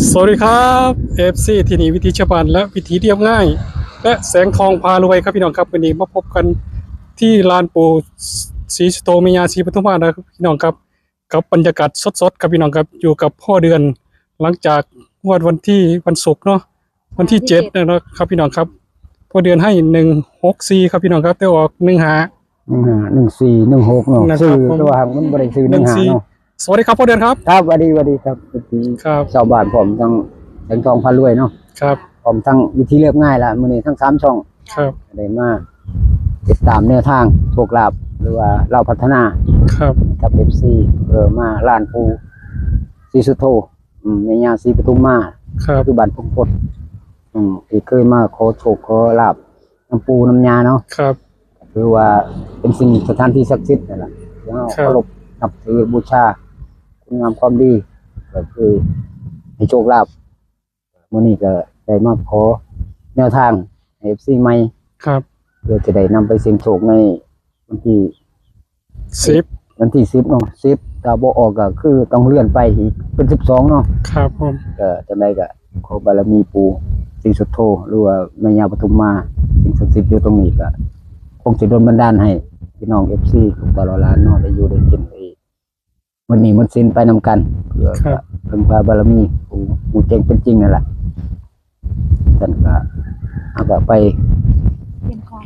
สวัสดีครับFCที่นี่วิธีชาวบ้านและวิธีเรียบง่าย และแสงทองพารวยครับพี่น้องครับวันนี้มาพบกันที่ลานปู่ศรีสุโธมยาศรีปทุมมานะครับพี่น้องครับกับบรรยากาศสดๆครับพี่น้องครับอยู่กับพ่อเดือน หลังจากวันที่วันศุกร์เนาะวันที่7นะครับพี่น้องครับพ่อเดือนให้164ครับพี่น้องครับแต่ออก15 14 16เนาะ นะครับ ซื้อตัวหางมันบ่ได้ซื้อ15เนาะ สวัสดีครับพ่อเดือนครับ ครับสวัสดีครับที่ ครับ ชาวบ้านผมทั้งแสงทองพารวยเนาะ ครับ ผมทั้งวิธีเรียบง่ายละมื้อนี้ทั้ง3ช่อง ครับ ได้มาติดตามแนวทางโชคลาภหรือว่าเราพัฒนา ครับ กับ FC มาล้านปูศรีสุโธแม่ย่าศรีปทุมมา ครับ คือบ้านพงพดที่เคยมาขอโชคขอลาภน้ำปูน้ำยาเนาะ ครับ คือว่าเป็นสิ่งสถานที่ศักดิ์สิทธิ์นั่นแหละที่เรา ครับ เคารพนับถือบูชาคุณงามความดีก็คือให้โชคลาภมื้อนี้ก็ได้มาขอแนวทางให้ FC ใหม่ ครับ เพื่อจะได้นำไปเสี่ยงโชคในวันที่ 10 วันที่10เนาะ10ถ้าบ่ออกก็คือต้องเลื่อนไปอีกเป็น12เนาะ ครับผม ก็จังไดก็ขอบารมีปู่ศรีสุโธหรือว่าแม่ย่าปทุมมาสิ่งศักดิ์สิทธิ์อยู่ตรงนี้ก็คงสิดลบันดาลให้พี่น้อง FC ทุกตลอดล้านเนาะได้อยู่ได้กินได้มันมีมันสิ้นไปนำกันเพื่อ ครับ เพิ่งพาบารมีปู่เจงเป็นจริงนั่นแหละท่านก็เอาก็ไป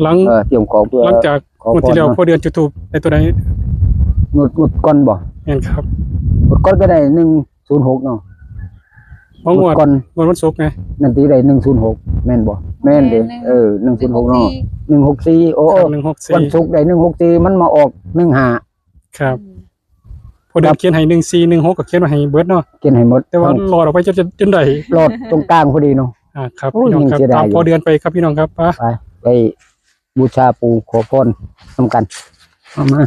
หลัง เตรียมของเพื่อ หลังจาก ขอพร วันที่แล้ว เนาะ พอเดือนจุดทูบในตัวไหน งดก่อนบ่ แม่นครับ งดก่อนก็ได้106เนาะ เพราะงวด ก่อน วันศุกร์ไง นั่นตีได้106แม่นบ่แม่นเด้106เนาะ164โอ้ 164 วันศุกร์ได้164มันมาออก15ครับพอเดือนเขียนให้1416ก็เขียนมาให้เบิดเนาะ กินให้หมด แต่ว่ารอดออกไปจนได้ รอดตรงกลางพอดีเนาะ ครับ โอ้ย พี่น้องครับ ยังเสียดาย ตาม อยู่ พอเดือนไปครับพี่น้องครับป้า ไปบูชาปู่ขอพรทำกันเอามา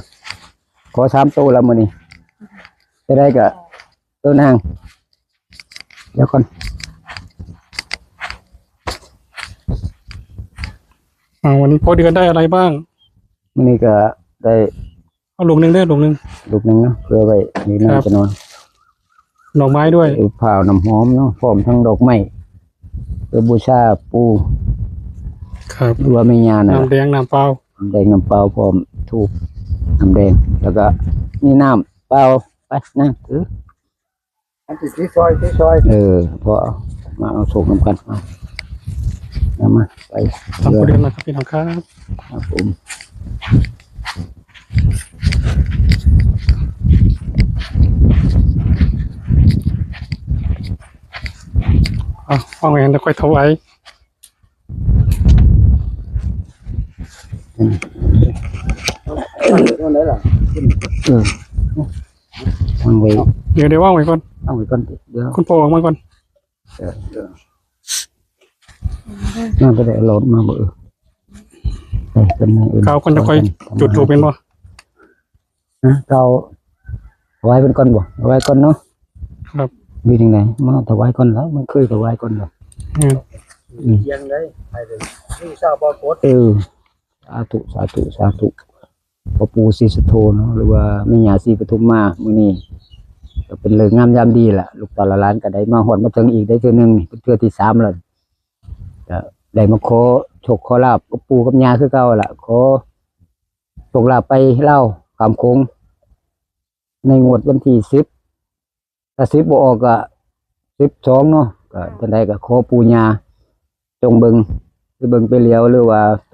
ขอ3ตัวแล้วมื้อนี้จะได้ก็ตัวนางเดี๋ยวก่อน วันนี้พอเดือนได้อะไรบ้าง มื้อนี้ก็ได้ เอาลุงนึงเด้อลุงนึง ลูกหนึงเนาะเพื่อไว้นี่ ครั น่า บ จะนอน ดอกไม้ด้วย ผ้าน้ำหอมเนาะพร้อมทั้งดอกไม้เพื่อบูชาปู่ ครับ หรือว่าแม่ย่าน่ะ น้ำแดงน้ำเปล่า น้ำแดงน้ำเปล่าพร้อมธูปน้ำแดงแล้วก็นี่น้ำเปล่าไปนั่งถืออันที่ซอยพอมาเอาโศกน้ำกันเอามาไป ตามพอเดือนนะครับพี่น้องครับ ครับผม วางไว้แล้วค่อยถวาย ตัวไหนล่ะวางไว้ เดี๋ยวว่างไว้ก่อน เอาไว้ก่อนเดี๋ยว คุณพ่อออกมาก่อน น่าจะได้โหลดมาเบื่อไปเป็นไงอื่น กาวคนจะค่อยจุดถูกเป็นบ่ นะเกาไว้เป็นก้อนบ่ไว้ก้อนเนาะ ครับ มีถึงไหนมาถวายก้อนแล้วมันเคยถวายก้อนแล้ว ยังได้ไปเลยนี่ทราบว่าโคตร สาธุพระปู่ศรีสุโธเนาะหรือว่าแม่ย่าศรีปทุมมามื้อนี้ก็เป็นเรื่องงามยามดีล่ะลูกตาละล้านก็ได้มาฮอดมาถึงอีกได้เทื่อนึงนี่เป็นเทื่อที่3แล้วก็ได้มาขอโชคขอลาภกับปู่กับย่าคือเก่าล่ะขอโชคลาภไปเล่าคำคงในงวดวันที่10ถ้า10บ่ออกก็12เนาะก็จังได๋ก็ขอปู่ย่าจงเบิ่งไปเลี้ยวหรือว่าไป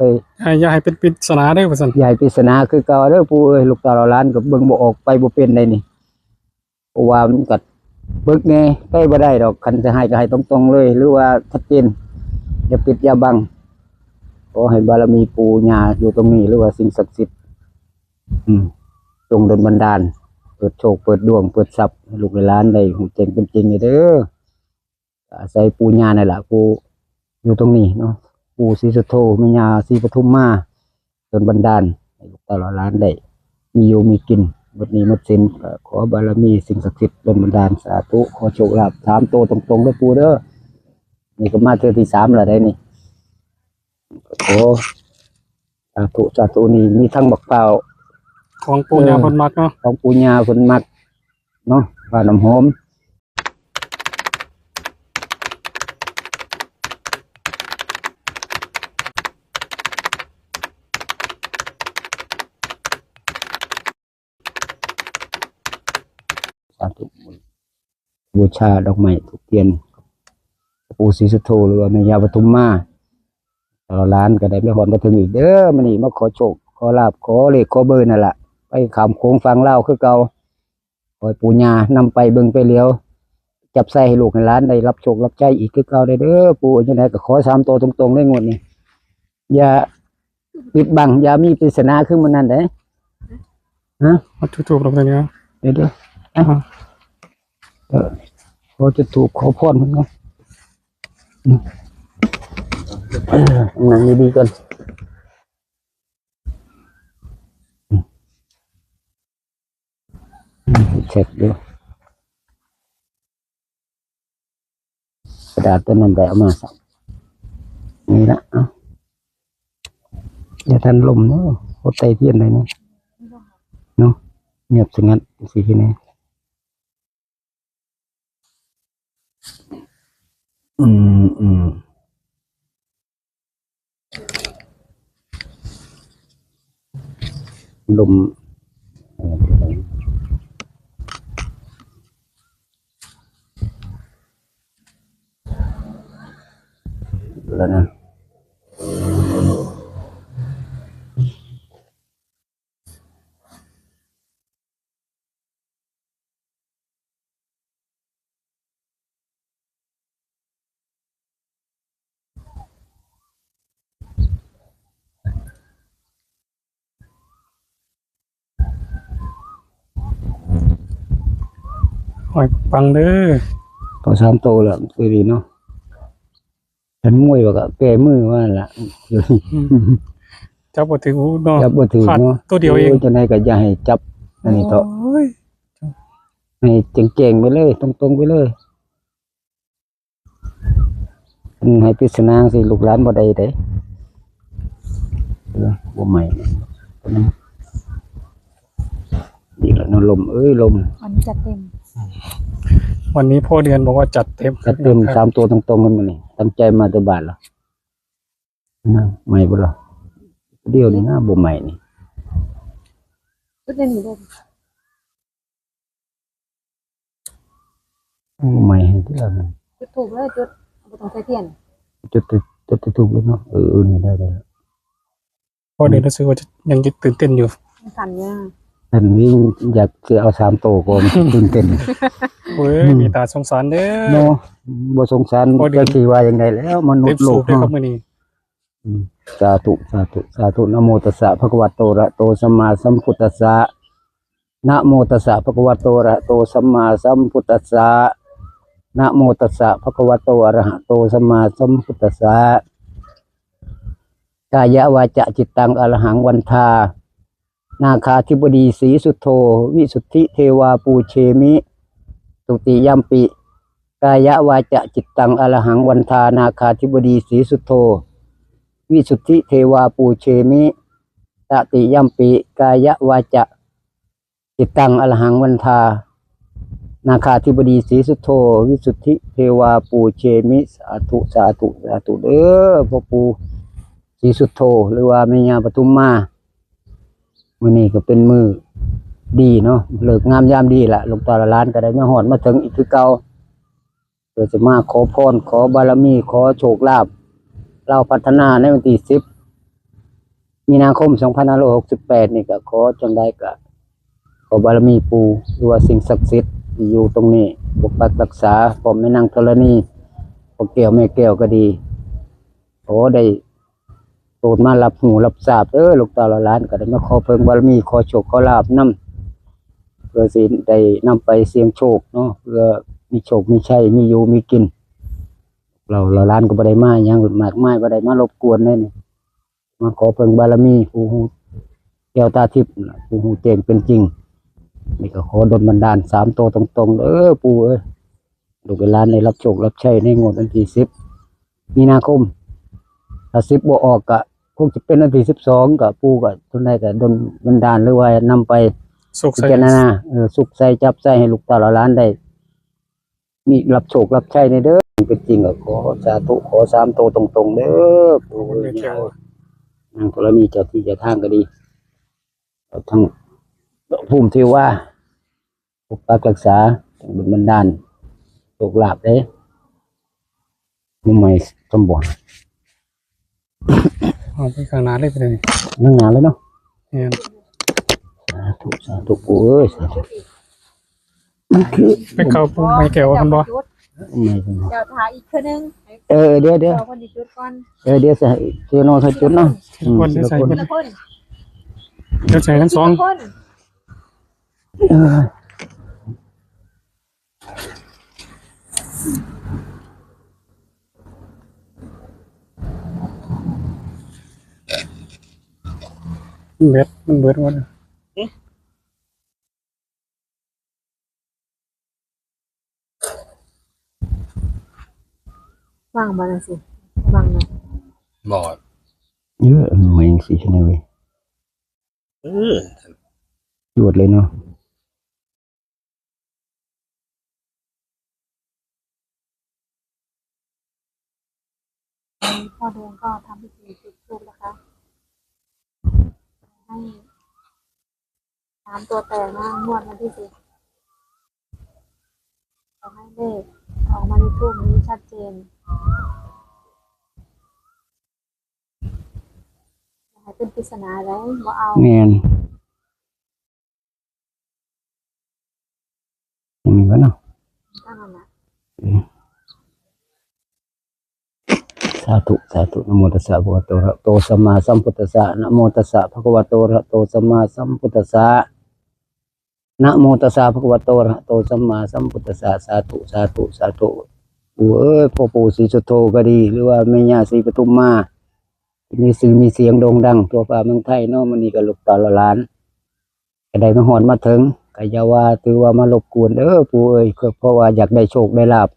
อย่าให้เป็นปริศนาได้อว่าซั่น ใหญ่ปริศนาคือเก่าเด้อปู่เอ้ยลูกตาเราล้านก็เบิ่งบ่ออกไปบ่เป็นได้นี่เพราะว่ามันก็เบิกแน่ไปบ่ได้ดอกคันจะให้ก็ให้ตรงๆเลย หรือว่าชัดเจนอย่าปิดอย่าบังขอให้บารมีปู่ย่าอยู่ตรงนี้หรือว่าสิ่งศักดิ์สิทธิ์จงดลบันดาลเปิดโชคเปิดดวงเปิดทรัพย์ให้ลูกหลานได้ฮู้แจ้งเป็นจริงนี่เด้ออาศัยปู่ย่านั่นล่ะปู่อยู่ตรงนี้เนาะปู่ศรีสุโธแม่ย่าศรีปทุมมาดลบันดาลให้ลูกตลอดล้านได้มีอยู่มีกินบัดนี้หมดสิ้นก็ขอบารมีสิ่งศักดิ์สิทธิ์ดลบันดาลสาธุขอโชคลาภ3ตัวตรงๆเด้อปู่เด้อนี่ก็มาเทื่อที่3แล้วได้นี่ขอสาธุนี่มีทั้งบักเปล่า ของปู่ย่าเพิ่นมักเนาะ ของปู่ย่าเพิ่นมักเนาะว่าน้ำหอม บูชาดอกไม้ทุกเทียนปู่ศรีสุโธหรือว่าแม่ย่าปทุมมาเราล้านก็ได้ไม่หอนมาถึงอีกเด้อมันนี่มาขอโชคขอลาบขอเลขขอเบอร์นั่นแหละไปขามโค้งฟังเล่าคือเก่าขอให้ปู่ย่านำไปเบิ่งไปเลี้ยวจับใส่ให้ลูกให้หลานได้รับโชครับใจอีกคือเก่าได้เด้อปู่จังไดก็ขอ3ตัวตรงๆได้งวดนี้อย่าปิดบังอย่ามีปริศนาขึ้นมันนั่นเด้ฮะ เอาถูกๆลงตรงนี้นะ เดี๋ยวขอจะถูกขอพรมันเนาะนั่งดีๆก่อนเช็คดูกระดาษตัวนั้นไปเอามาสักนี่ละอย่าทันลมเนาะโคตรไตเทียนเลยเนาะเนาะเงียบสงัดสิที่นี่ลมแล้วนะหอยปังเด้อ พอ3 โตแล้วคือดีเนาะฉันมวยว่าก็แก้มือว่าล่ะอยู่ จับบ่ถึงหูเนาะ จับบ่ถือ ขาด เนาะ ตัวเดียวเอง จะไหนก็อย่าให้จับอันนี้เถอะ โอ้ย ให้เจ๋งๆไปเลยตรงๆไปเลยให้ปริศนาสิลูกหลานบ่ได้เด้บ่ใหม่ดีแล้วเนาะลมลม วันนี้จัดเต็ม วันนี้พ่อเดือนบอกว่าจัดเต็ม จัดเต็ม3 ตัวตรงๆกันมื้อนี้ตั้งใจมาแต่บ้านแล้วนะใหม่บ่ล่ะเดี๋ยวนี้นะบ่ใหม่นี่ จุดเด่นอยู่เลย บ่ใหม่ให้ที่ละมัน จุดถูกเลยจุดบ่ต้องใช้เทียน จุดถูกแล้วเนาะนี่ได้ พ่อเดือนรู้สึกว่ายังตื่นเต้นอยู่ มันสั่นเนี่ย อันนี้อยากจะเอา3 ตัวก่อนตื่นเต้น โอ้ยมีตาสงสารเด้อ เนาะบ่สงสาร พอดี จะสิว่าอย่างไรแล้วมนุษ เต็ม ย์โล สู ก บเลยครับ เนาะ มื้อนี้ สาธุสาธุสาธุนะโมตัสสะภะคะวะโตอะระหะโตสัมมาสัมพุทธัสสะนะโมตัสสะภะคะวะโตอะระหะโตสัมมาสัมพุทธัสสะนะโมตัสสะภะคะวะโตอะระหะโตสัมมาสัมพุทธัสสะกายวาจาจิตตังอรหังวันทานาคาธิบดีศรีสุโธวิสุทธิเทวาปูเชมิตุติยัมปิกายวาจาจิตตังอรหังวันทานาคาธิบดีศรีสุโธวิสุทธิเทวาปูเชมิตติยัมปิกายวาจาจิตตังอรหังวันทานาคาธิบดีศรีสุโธวิสุทธิเทวาปูเชมิสาธุสาธุสาธุเด้อพ่อปู่ศรีสุโธหรือว่าแม่ย่าปทุมมามื้อนี้ก็เป็นมื้อดีเนาะเลิกงามยามดีละหลวงตาละล้านก็ได้มาฮอดมาถึงอีกคือเก่าเพื่อจะมาขอพรขอบารมีขอโชคลาภเราพัฒนาในวันที่10 มีนาคม 2568 นี่ก็ขอจังได้ก็ขอบารมีปู่หรือว่าสิ่งศักดิ์สิทธิ์ที่อยู่ตรงนี้ปกปักรักษาผมแม่นางธรณีพ่อแก้วแม่แก้วก็ดีขอได้โปรดมารับหูรับทราบลูกตาละล้านก็ได้มาขอเพิ่งบารมีขอโชคขอลาภนำเพื่อสิได้นำไปเสี่ยงโชคเนาะเพื่อมีโชคมีชัยมีอยู่มีกินเราละล้านก็บ่ได้มาหยังมากมายบ่ได้มารบกวนเลยนี่มาขอเพิ่งบารมีผู้ฮู้แก้วตาทิพย์ผู้ฮู้แจ้งเป็นจริงนี่ก็ขอดลบันดาล3 ตัวตรงๆปู่เอ้ยลูกหลานได้รับโชครับชัยในงวดวันที่10 มีนาคมถ้า10บ่ออกก็คงจะเป็นวันที่12ก็ปู่ก็ทุนใดก็ดลบันดาลหรือว่านำไป สุข พิ ใส่ จารณาสุขใส่จับใส่ให้ลูกตาละล้านได้มีรับโชครับชัยในเด้อเป็นจริงก็ขอสาธุขอ3 ตัวตรงๆเด้อปู่เอ้ยนางธรณีเจ้าที่เจ้าทางก็ดีทั้งภูมิเทวาปกปักรักษาดลบันดาล ตกลาบเด้มันไม่สมบูรณ์ เอาไปข้างหน้าเลยไปเลย นั่งนานเลยเนาะ เนี่ย สาธุปู่เอ้ยสาธุมันคือ ไปเข้าปูไม่แก้วกันบ่ ไม่ใช่ไหม เดี๋ยวถ่ายอีกคือนึง เดี๋ยว เดี๋ยวคนดีจุดก่อน เดี๋ยวใส่เจอนอนใส่จุดเนาะ คนได้ใส่ ค เบิ น ด ละคน เดี๋ยวใส่ทั้งสอง คน เออ เบ็ดมันเบิดหมด วางมาแล้วสิวางนะ บอด เยอะไม่สิใช่ไหมเว้ย เออ จวดเลยเนาะ พ่อแดงก็ทำพิธีจุดธูปนะคะให้3ตัวแตกนะงวดวันที่10ขอให้เลขออกมาในทูปนี้ชัดเจนอย่าให้เป็นปริศนาเลยบ่เอา แมนยังมีวะเนาะ ตั้งนั้นนะ สาธุนะโมตัสสะภะคะวะโตอะระหะโตสัมมาสัมพุทธัสสะนะโมตัสสะภะคะวะโตอะระหะโตสัมมาสัมพุทธัสสะนะโมตัสสะภะคะวะโตอะระหะโตสัมมาสัมพุทธัสสะสาธุปู่เอ้ยพ่อปู่ศรีสุโธก็ดีหรือว่าแม่ย่าศรีปทุมมามีสื่อมีเสียงโด่งดังทั่วฟ้าเมืองไทยเนาะมื้อนี้ก็ลูกตาละหลานก็ได้มาฮอดมาถึงก็อย่าว่าถือว่ามารบกวนเด้อปู่เอ้ยเพราะว่าอยากได้โชคได้ลาภ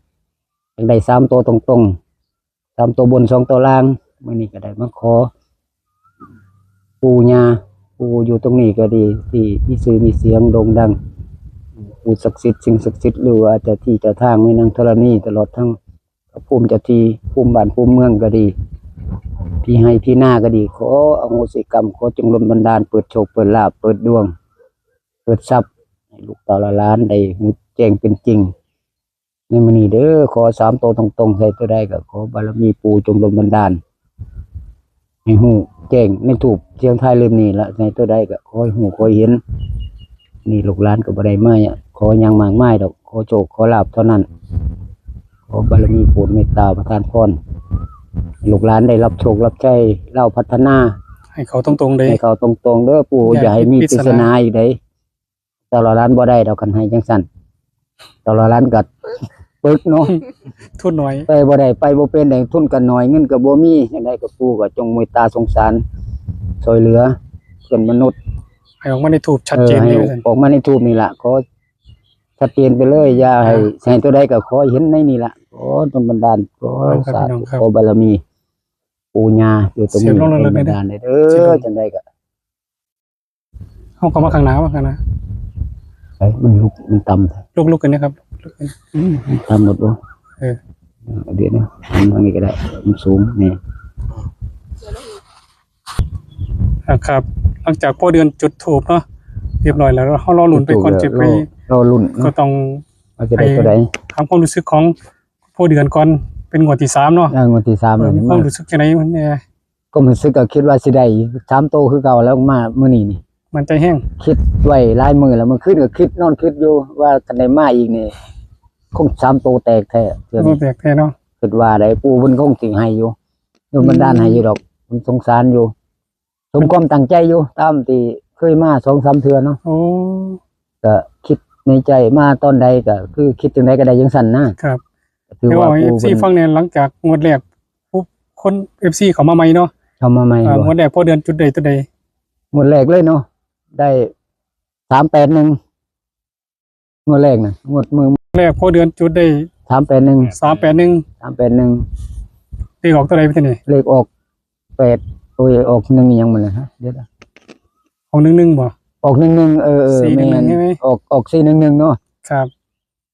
อยากได้3ตัวตรงๆ3ตัวบน2ตัวล่างมื้อนี้ก็ได้มาขอปู่ย่าปู่อยู่ตรงนี้ก็ดีที่มีสื่อมีเสียงโด่งดังปู่ศักดิ์สิทธิ์สิ่งศักดิ์สิทธิ์หรือว่าเจ้าที่เจ้าทางแม่นางธรณีตลอดทั้งภูมิเจ้าที่ภูมิบ้านภูมิเมืองก็ดีพี่ให้พี่หน้าก็ดีขออโหสิกรรมขอจงดลบันดาลเปิดโชคเปิดลาภเปิดดวงเปิดทรัพย์ให้ลูกเต่าละล้านได้หูแจ้งเป็นจริงในมื้อนี้เด้อขอ3ตัวตรงๆใส่ตัวใดก็ขอบารมีปู่จงดลบันดาลให้หูแจ้งในถูกเสียงไทายเล่มนี้ละในตัวใดก็ขอให้หูขอให้เห็นนี่ลูกหลานก็บ่ได้มาขอหยังมากมายดอกขอโชคขอลาภเท่านั้นขอบารมีโปรดเมตตาประทานพรลูกหลานได้รับโชครับใช้เล่าพัฒนา ให้เขาตรงๆเลย ให้เขาตรงๆเด้อปู่อย่าให้มีปริศนาอีกเด้ตลอดร้านบ่ได้ดอกกันให้จังซั่นตลอดร้านก็ปึกเนาะ ทุนหน่อย ไปบ่ได้ไปบ่เป็นได้ทุนก็น้อยเงินก็บ่มีจังได๋ก็ปู่ก็จงเมตตาสงสารช่วยเหลือเพื่อนมนุษย์ ให้ออกมาในทูบชัดเจน ให้ เลย ออกมาในทูปนี่ล่ะขอชัดเจนไปเลยอย่าให้ตัวใดก็ขอเห็นในนี่ล่ะขอจงบันดาลขอสาธุขอบารมีปู่ย่าอยู่ตรงนี้บันดาลได้เด้อจังได๋ก็ เขาก็มาข้างหน้าว่ากันนะ ไปมันลุกมันต่ำ ลุกๆกันนะครับลุกกัน ทำหมดบ่ เออ เดี๋ยวนะทำตรงนี้ก็ได้มันสูงนี่ ครับ หลังจากพ่อเดือนจุดทูบเนาะเรียบร้อยแล้วเขารอลุ้นไปก่อนจะไป รอลุ้น ก็ต้อง ว่าจะได้ตัวใด ทำความรู้สึกของพ่อเดือนก่อนเป็นงวดที่3เนาะ งวดที่3แล้ว มี นี่ ความรู้สึกจังไดมันเนี่ย ก็รู้สึกก็คิดว่าสิได้3โตคือเก่าแล้วมามื้อนี้นี่ มันใจแห้ง คิดไว้หลายมื้อแล้วมื้อคืนก็คิดนอนคิดอยู่ว่าคันได้มาอีกนี่คง3โตแตกแท้เทื่อ ตัว นี้ แตกแท้เนาะ คิดว่าได้ปู่เพิ่นคงสิให้อยู่โดนบันดาลให้อยู่ดอกเพิ่นสงสารอยู่สมความตั้งใจอยู่ตามที่เคยมา 2-3 เทื่อเนาะ โอ้ ก็คิดในใจมาตอนใดก็คือคิดจังไดก็ได้จังซั่นนะครับ ถือ แต่ ว่า ว่า ปู่ FC เพิ่น ฟังเนี่ยหลังจากงวดแรกปุ๊บคน FC เขามาใหม่เนาะ เข้ามาใหม่ งวดแรกพ่อเดือนจุดใดตัวใด งวดแรกเลยเนาะได้381งวดแรกน่ะงวดมือ แรกพ่อเดือนจุดได้ 381 381 381 เลขออกตัวใดไปที่นี่ เลขออก8โอ้ยออก1ยังมันเลยฮะเดี๋ยวนะ ของ11บ่ ออก11411แม่น ใช่ไหม ออก411เนาะ ครับ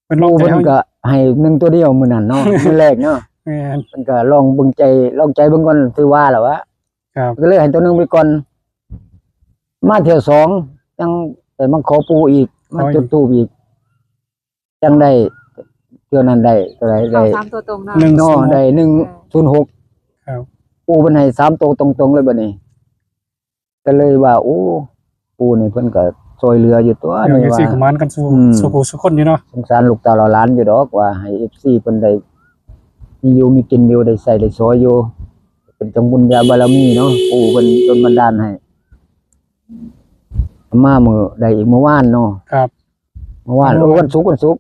เป็นลอง ปู่ ใจ เพิ่น เฮา ก็ให้1ตัวเดียวมื้อนั้นเนาะ มื้อแรกเนาะ แม่น เพิ่นก็ลองเบิ่งใจลองใจเบิ่งก่อนคือว่าล่ะวะ ครับ ก็เลยให้ตัวหนึงไปก่อนมาเที่ยว2จังไปมาขอปู่อีกมาจุดธูปอีกจังได้ เท่านั้นได้เท่าไหร่ เข้า ได้ สามตัวตรงเนาะ หนึ่ง เนาะได้106 ครับ ปูเพิ่นให้3ตัวตรงๆเลยบัดนี้ก็เลยว่าโอ้ปูนี่เพิ่นก็ช่วยเหลืออยู่ตัว เดี๋ยว นี่ เอฟ ว่า ซีของมันกันสู้ อืม สู้ผู้สู้คนอยู่เนาะ สงสารลูกเตาเราหล้านอยู่ดอกว่าให้ FC เพิ่นได้มีอยู่มีกินอยู่ได้ใส่ได้สอยอยู่เป็นจังบุญญาบารมีเนาะปู่เพิ่นดลบันดาลให้มามื้อได้อีกเมื่อวานเนาะ ครับ เมื่อวานวันศุกร์ วันศุกร์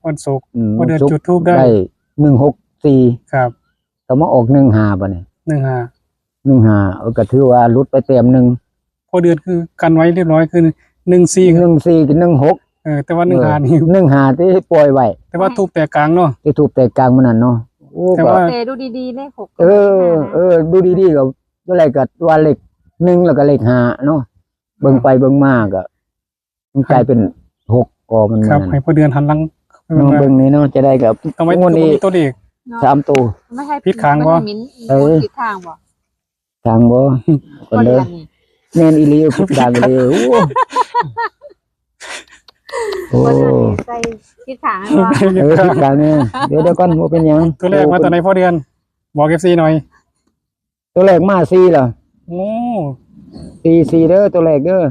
วันเดือนจุดธูปได้ 164 ครับ ก็มาออก15บัดนี้ 15 ก็ถือว่าหลุดไปเต็มหนึง พอเดือนคือกันไว้เรียบร้อยคือ14ครับ 14กับ16แต่ว่า15นี่ 15ที่ปล่อยไว้ แต่ว่าทูบแต่กลางเนาะ ที่ถูกแต่กลางมันนั่นเนาะโอ้ แต่ ก็ ว่า แต่ดูดีๆเลขหก เออดูดีๆก็อะไรก็ว่าเลข1แล้วก็เลข5เนาะเบิ่งไปเบิ่งมาก็มันกลายเป็น6ก็มัน ครับ นั่น ให้พอเดือนหันหลัง น้องเบิ่งนี่เนาะจะได้กับ ต้องไว้ งวดนี้ ตัวเลข 3ตัว ไม่ใช่ ผิดข้างบ่ มิ้น เออ ผิดข้างบ่ ทางบ่ค ก็ นเล เดือย นนี่ แม่นอีหลีผิดทางอีหลีโอ้ ก็เดือนนี่ใส่ผิดข้างให้บ่ ผิดทางเนี่ยเดี๋ยวก่อนบ่เป็นหยัง ตัวแรกมาตัวไหนพอเดือนบอก FC หน่อย ตัวแรกมา4ล่ะ โอ้ 4เด้อตัวแรกเด้อ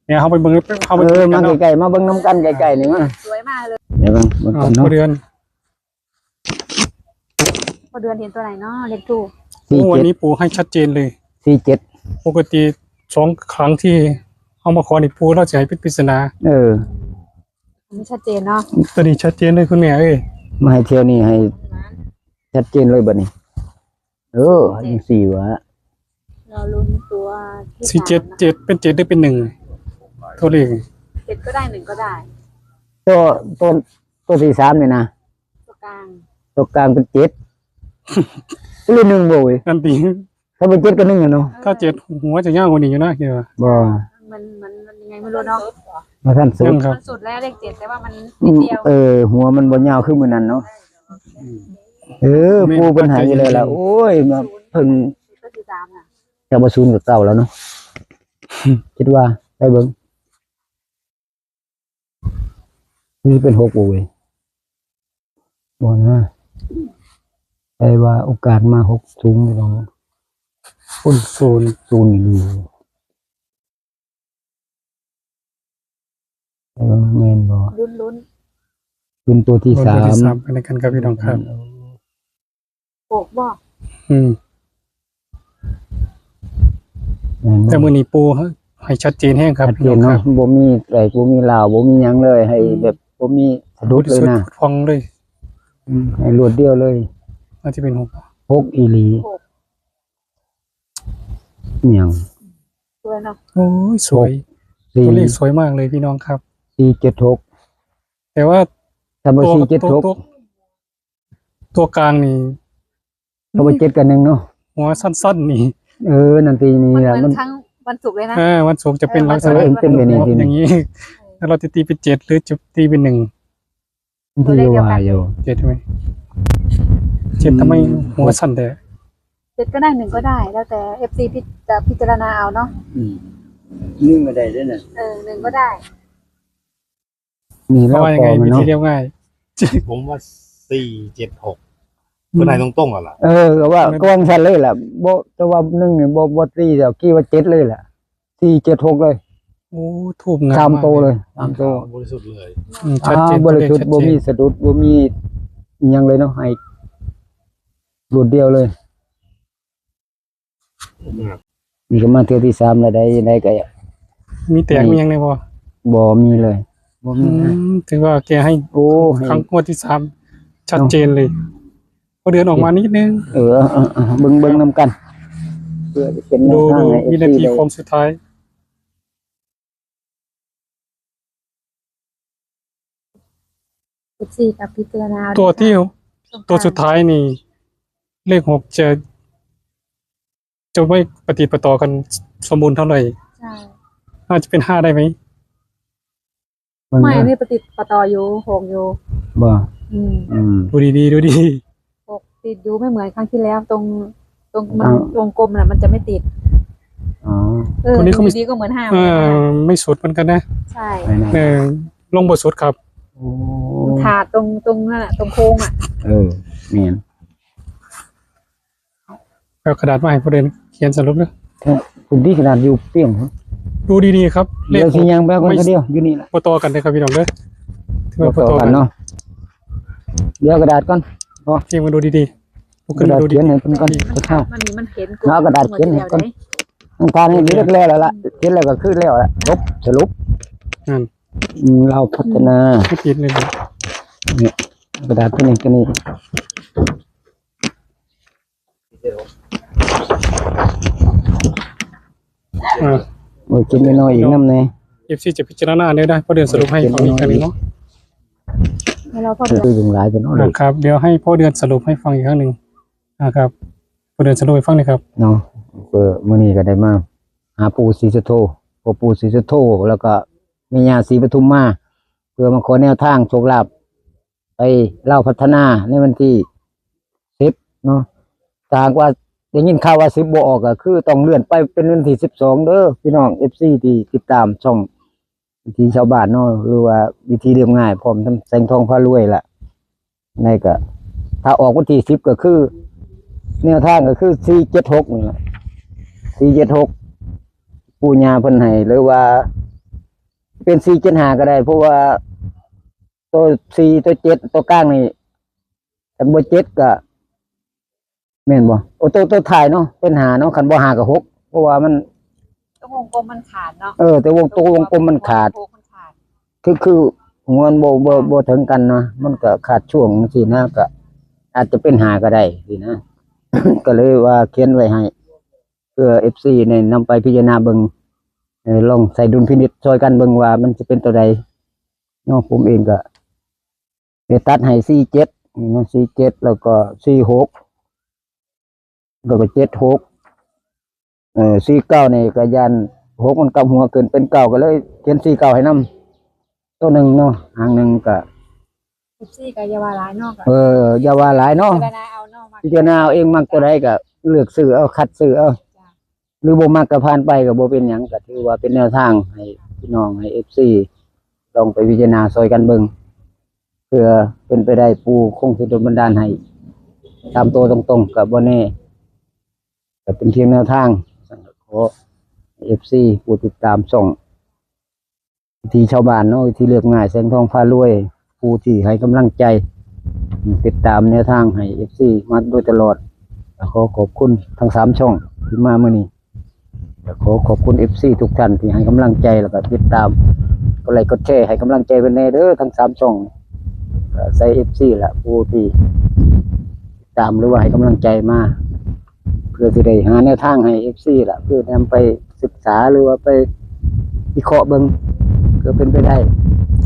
เนี่ยเขาไปเบิ่งเขาไป เอ เบิ่ อง มา กันเนาะ ใกล้ๆมาเบิ่งนํกันใกล้ๆนี่มา สวยมากเลย เดี๋ยวเบิ่งก่อน พ เนาะ อเดือน ก็เดือนเห็นตัวไหนเนาะเลขทูป โอ้วันนี้ปู่ให้ชัดเจนเลย 47 ปกติ2ครั้งที่เอามาขอนี่ปู่เราจะให้เป็นปริศนา เออ อันนี้ชัดเจนเนาะ ตัวนี้ชัดเจนเลยคุณแม่เอ้ย มาให้เที่ยวนี้ให้ชัดเจนเลยบัดนี้จังซี่วะ เราลุ้นตัวที่ 477เป็น7หรือเป็น1ตัวเลข เจ็ดก็ได้หนึ่งก็ได้ ตัวตัวตัวที่3นี่นะ ตัวกลาง ตัวกลางเป็น7หรือ1บ่เว้ย นั่นติ ถ้าเป็น7ก็1อ่ะเนาะ ถ้า7หัวจะยาวกว่านี้อยู่นะคิดว่า บ่ มันยังไงไม่รู้เนาะ มาทันสุ ยั ด งครับ มันสุดแล้วเลขเจ็ดแต่ว่ามันนิดเดียว หัวมันบ่ยาวคือมื้อนั้นเนาะปูปัญหาอยู่เลยล่ะโอ้ยมาเพิ่ง ก็คือตามน่ะ จะมาซูนกับเก่าแล้วเนาะคิดว่าได้เบิ่งนี่เป็น6บ่เว้ยบ่นะได้ว่าโอกาสมา6สูงอยู่เนาะ คุณ0 สูงอยู่แม่นบ่ ลุ้น เป็นตัวที่ ตัวที่ 3 3เป็นกันครับพี่น้องครับ โปกบ่ อืม แม่นบ่ แต่มื้อนี้ปู่ให้ชัดเจนแฮงครับ ชัด พี่ เจ น้อน งค เนาะ รับ บ่มีแตกบ่มีลาวบ่มีหยังเลย ให้แบบบ่มีสะดุดเลยนะ ฟองเลย ให้รวดเดียวเลย น่าจะเป็น6 6อีหลีหยัง สวยเนาะ โอ้ยสวยตัวเลขสวยมากเลยพี่น้องครับ 476 แต่ว่า ถ้าบ่ ตัวตัวกลางนี่ 476ก็บ่7กัน1เนาะ หัวสั้นๆนี่ นั่นทีนี่ มัน ล่ะ เหมื มั อน นครั้งวันศุกร์เลยนะ วันศุกร์จะเป็นลักษ เอ ณะ อเป็นแบบนี้ที อ นี่ ย่างนี้แล้วเราจะตีเป็น7หรือจะตีเป็น1 ที่ว่าอยู่ 7ใช่ไหม7ทำไมหัวสั้นแต่ เจ็ดก็ได้หนึ่งก็ได้ แล้วแต่ FC จะพิจารณาเอาเนาะ นึ่งก็ได้ด้วยน่ะ หนึ่งก็ได้ นี่ เพ เรา ราะว่ายัง พ ไง อมัน วิธี เนาะ เรียบง่าย ผมว่า476ก็ได้ตรงๆอ่ะล่ะ ก็ว่าก็วางซั่นเลยล่ะบ่แต่ว่า1นี่บ่ตีเดี๋ยวกี้ว่า7เลยล่ะ476เลย โอ้ทูบงาม 3โตวเลย3โตว บริสุทธิ์เลย ชัดเจน บริสุทธิ์ ตัว บ่ เล มี ขชัดเจน สะดุดบ่มีอิหยังเลยเนาะให้รวดเดียวเลย นี่ก็มาเที่ยวที่3แล้วได้ก็ มีแตกมียังไงบ่ บ่มีเลยบ่มีนะ ถือว่าแกให้ โอ้ให้ ครั้งงวดที่3ชัดเจนเลยพอเดือนออกมานิดนึง เบิ่งนํกันเพื่อจะเป็นแน ดู วทางให้ วินา FC ที ได้ โค้งสุดท้าย FC กับพิจารณา ตัวที่ตัวสุดท้ายนี่ เลข6จะไม่ปฏิปต่อกันสมบูรณ์เท่าไหร่ ใช่ น่าจะเป็น5ได้ไหม ไม่อันนี้ปฏิปต่ออยู่หกอยู่ บ่ อืม ดูดีดูดี หกติดอยู่ไม่เหมือนครั้งที่แล้ว ตรงมัน อ้าว วงกลมน่ะมันจะไม่ติด อ๋อ อยู่ดีก็เหมือนห้าเหมือนกันนะ ไม่สุดเหมือนกันนะ ใช่ ไปนะ ลงบทสุดครับ โอ้ มัน ถาดตรงนั่นน่ะตรงโค้งอ่ะ แม่น เอากระดาษมาให้พอเดินเขียนสรุปเลย คุณที่ขนาดอยู่เปรี้ยง ดูดีๆครับ เดี๋ยวสิยังแป๊บคนเดียวอยู่นี่ล่ะ บ่ต่อกันเลยครับพี่น้องเด้อถือว่าบ่ ต่ ต่ อ อ กั กัน น เนาะเดี๋ยวกระดาษก่อน เขียนมาดูดีๆลุก ก ขึ้น ระดาษ มาดูดี เขียนให้เพิ่นก่อนจะเข้า มันเห็น เอากระดาษเขียนให้ก่อน ต้องการให้เรียกแล้วล่ะเขียนแล้วก็คือแล้วล่ะจบสรุป นั่น เราพัฒนา ไม่ผิดเลยนะ กระดาษตัวนี้ตัวนี้ โอ้ยกินน้อยๆอีกน้ำแน่ FC จะพิจารณาได้พอเดินสรุปให้ฟังอีกครั้งหนึงเนาะ เราพอ คือถึงหลายจนเอาเลย นะครับเดี๋ยวให้พ่อเดือนสรุปให้ฟังอีกครั้งหนึ่งนะครับพ่อเดือนสรุปให้ฟังหน่อยครับ เนาะมื้อนี้ก็ได้มาหาปู่ศรีสุโธพ่อปู่ศรีสุโธแล้วก็แม่ย่าศรีปทุมมาเพื่อมาขอแนวทางโชคลาภไปเล่าพัฒนาในวันที่10เนาะถ้าหากว่าได้ยินข่าวว่า10บ่ออกก็คือต้องเลื่อนไปเป็นวันที่12เด้อพี่น้อง FC ที่ติดตามช่องวิธีชาวบ้านเนาะหรือว่าวิธีเรียบง่ายพร้อมทั้งแสงทองพารวยล่ะในก็ถ้าออกวันที่10ก็คือแนวทางก็คือ476นี่แหละ476ปู่ย่าเพิ่นให้หรือว่าเป็น475ก็ได้เพราะว่าตัว4ตัว7ตัวกลางนี่คันบ่7ก็แม่นบ่โอ้ตัวท้ายเนาะเป็น5เนาะคันบ่5ก็6เพราะว่ามัน ตรงวงกลมมันขาดเนาะ แต่วงกลมมันขาด คือหัวมันบ่ถึงกันเนาะมันก็ขาดช่วงสินะก็อาจจะเป็นหาก็ได้สินะ ก็เลยว่าเขียนไว้ให้เพื่อ FC เนี่ยนำไปพิจารณาเบิ่งลองใส่ดุลพินิจช่วยกันเบิ่งว่ามันจะเป็นตัวใดเนาะผมเองก็ได้ตัดให้47นี่มัน47แล้วก็46แล้วก็7649นี่ก็ยัน6มันกลับหัวเกินเป็น9ก็เลยเขียน49ให้นำตัวหนึ่งเนาะหางหนึ่งก็ ซี่กับยาวาร้ายนอก อย่าว่าหลายเนาะ เวลาเอานอกมา พิจารณาเอาเองมักตัวใดก็เลือกซื้อเอาคัดซื้อเอาหรือบ่มักก็ผ่านไปก็บ่เป็นหยังก็ถือว่าเป็นแนวทางให้พี่น้องให้ FC ลองไปพิจารณาซอยกันเบิ่งเพื่อเป็นไปได้ปู่คงสิดลบันดาลให้ตามตัวตรงๆก็บ่แน่ก็เป็นเพียงแนวทางขอ FC ผู้ติดตามส่งวิธีชาวบ้านเนาะวิธีเรียบง่ายแสงทองพารวยผู้ที่ให้กำลังใจติดตามแนวทางให้ FC มาโดยตลอดขอขอบคุณทั้ง3ช่องที่มามื้อนี้ขอขอบคุณ FC ทุกท่านที่ให้กำลังใจแล้วก็ติดตามกดไลค์กดแชร์ให้กำลังใจเพิ่นแน่เด้อทั้ง3ช่องใส่ FC ละผู้ที่ติดตามหรือว่าให้กำลังใจมาเพื่อสิได้หาแนวทางให้ FC ละเพื่อนำไปศึกษาหรือว่าไปวิเคราะห์เบิ่งก็เป็นไปได้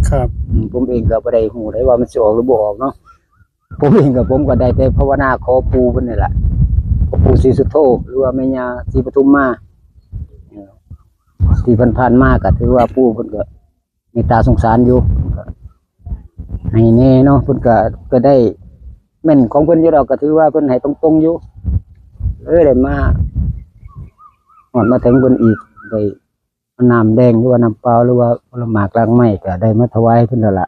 ครับ ผมเองก็บ่ได้ฮู้ได้ว่ามันสิออกหรือบ่ออกเนาะผมเองก็ได้แต่ภาวนาขอปู่เพิ่นนี่ล่ะขอปู่ศรีสุโธหรือว่าแม่ย่าศรีปทุมมาที่เพิ่นผ่านมาก็ถือว่าปู่เพิ่นก็เมตตาสงสารอยู่ก็ให้แน่เนาะเพิ่นก็ได้แม่นของเพิ่นอยู่ดอกก็ถือว่าเพิ่นให้ตรงๆอยู่ได้มาฮอดมาถึงเพิ่นอีกได้น้ำแดงหรือว่าน้ำเปล่าหรือว่าผลไม้กลางไม้ก็ได้มาถวายเพิ่นแล้วล่ะ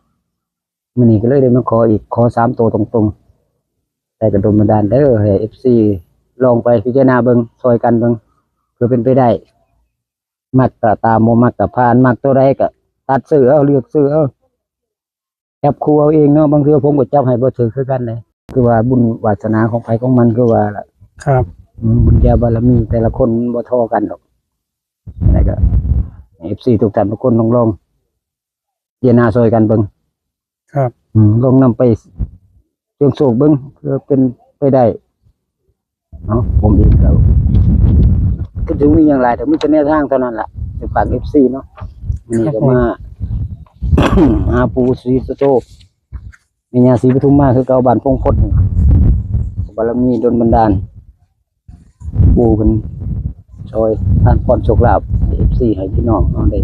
มื้อนี้ก็เลยได้มาขออีกขอ3ตัวตรงๆได้กระดมบันดาลเด้อให้ FC ลองไปพิจารณาเบิ่งช่วยกันเบิ่งเพื่อเป็นไปได้มักก็ตามบ่มักก็ผ่านมักตัวใดก็ตัดซื้อเอาเลือกซื้อเอาจับคู่เอาเองเนาะบางเทื่อผมก็จับให้บ่ถือคือกันเลยคือว่าบุญวาสนาของใครของมันคือว่าล่ะ ครับ บุญญาบารมีแต่ละคนบ่เท่ากันดอกอะไรก็ FC ทุกท่านทุกคนลองเจนาซอยกันเบิ่ง ครับ ลองนำไปเสี่ยงโชคเบิ่งเพื่อเป็นไปได้เนาะผมเองก็ถึงมีอย่างไรแต่มีแต่แนวทางเท่านั้นล่ะจะฝาก FC เนาะนี่ก็มา หาปู่ศรีสุโธแม่ย่าศรีปทุมมาคือเก่าบ้านพงพดนี่บารมีดลบันดาลปู่เพิ่นช่วยท่านพรโชคลาภ FC ให้พี่น้องเนาะได้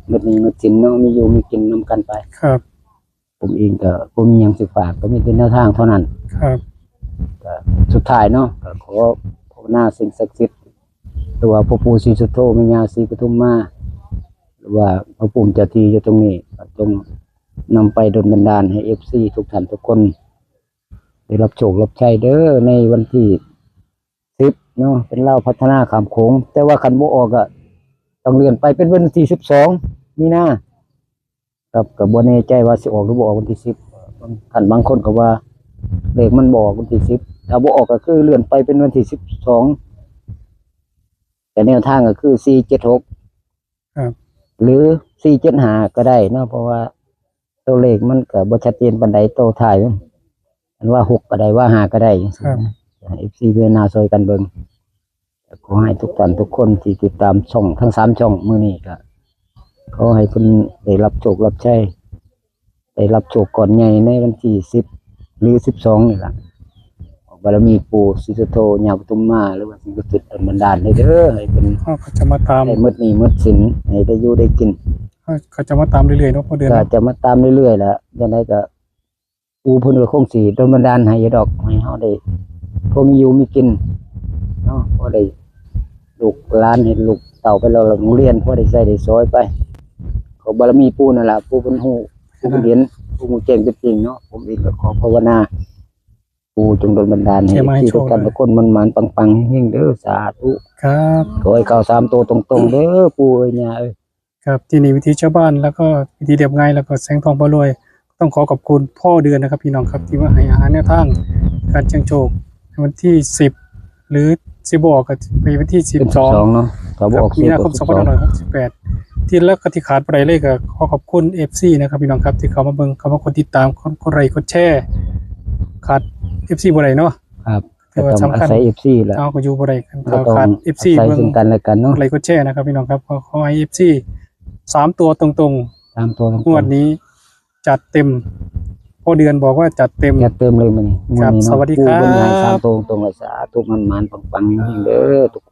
เงินนี้เงินสินเนาะมีอยู่มีกินนำกันไป ครับ ผมเองก็บ่มีหยังสิฝากก็มีแต่แนวทางเท่านั้น ครับ ก็สุดท้ายเนาะก็ขอภาวนาสิ่งศักดิ์สิทธิ์หรือว่าพ่อปู่ศรีสุโธแม่ย่าศรีปทุมมาหรือว่าพระภูมิเจ้าที่อยู่ตรงนี้ก็จง นำไปดลบันดาลให้ FC ทุกท่านทุกคนได้รับโชครับชัยเด้อในวันที่10เนาะเป็นเล่าพัฒนาขามโขงแต่ว่าคันบ่ออกก็ต้องเลื่อนไปเป็นวันที่12มีนาครับก็บ่แน่ใจว่าสิออกหรือบ่ออกวันที่10คันบางคนก็ว่าเลขมันบ่ออกวันที่10ถ้าบ่ออกก็คือเลื่อนไปเป็นวันที่12แต่แนวทางก็คือ476 ครับ หรือ475ก็ได้เนาะเพราะว่าตัวเลขมันก็บ่ชัดเจนปานใดตัวท้ายมันอันว่า6ก็ได้ว่า5ก็ได้จังซี่ ครับ นะ FC เวนาซอยกันเบิ่งก็ขอให้ทุกท่านทุกคนที่ติดตามช่องทั้ง3ช่องมื้อนี้ก็ขอให้เพิ่นได้รับโชครับชัยได้รับโชคก่อนใหญ่ในวันที่10หรือ12นี่ล่ะบารมีปู่ศรีสุโธญาปทุมมาหรือว่าสิ่งศักดิ์สิทธิ์ดลบันดาลให้เด้อให้เป็น เขาจะมาตาม ให้หมดหนี้หมดสินให้ได้อยู่ได้กิน เขาจะมาตามเรื่อยๆเนาะพอเดือน ก็ เนาะ จะมาตามเรื่อยๆแหละยังไงก็ปูเพิ่นก็คงสิโดนบันดาลให้ดอกให้เฮาได้พอมีอยู่มีกินเนาะพอได้ลูกหลานให้ลูกเต่าไปเราโรงเรียนพอได้ใช้ได้ซอยไปขอบารมีปู่นั่นล่ะปู่เพิ่นฮู้ปู่เพิ่นเห็นปู่ฮู้แจ้งเป็นจริงเนาะผมเองก็ขอภาวนาปู่จงโดนบันดาลให้ที่ทุกท่านทุกคนมันๆปังๆเฮงๆเด้อสาธุ ครับ ขอให้เข้า3ตัวตรงๆเด้อปู่เอ้ยย่าเอ้ย ครับที่นี่วิธีชาวบ้านแล้วก็วิธีเรียบง่ายแล้วก็แสงทองพารวยต้องขอขอบคุณพ่อเดือนนะครับพี่น้องครับที่ว่าให้อาหารแนวทางการเชียงโชคในวันที่10หรือ10บอกก็ไปวันที่ เป็น 12 เนาะถ้าบ่ออก มีนาคม 12 2568ที่แล้วก็ที่ขาดไปเลยก็ขอขอบคุณ FC นะครับพี่น้องครับที่เข้ามาเบิ่งเข้ามากดติดตามกดไลค์กดแชร์ขาด FC บ่ได้เนาะ ครับ แต่ว่า ต้อง สำคัญ อาศัย FC แหละ เอาก็อยู่บ่ได้กัน ก็ต้อง ขาด อา FC ศัย เบิ่ง ซึ่งกันและกันเนาะ กดไลค์กดแชร์นะครับพี่น้องครับขอให้ FC 3ตัวตรง ตามตัว ๆงวดนี้จัดเต็มพ่อเดือนบอกว่าจัดเต็ม อย่าเติมเลยมันนี่ ครับ มื้อนี้เนาะ สวัสดีครับ ผู้เพิ่นให้ตามตรงๆเลยสาธุมันๆปังๆเด้อทุกคน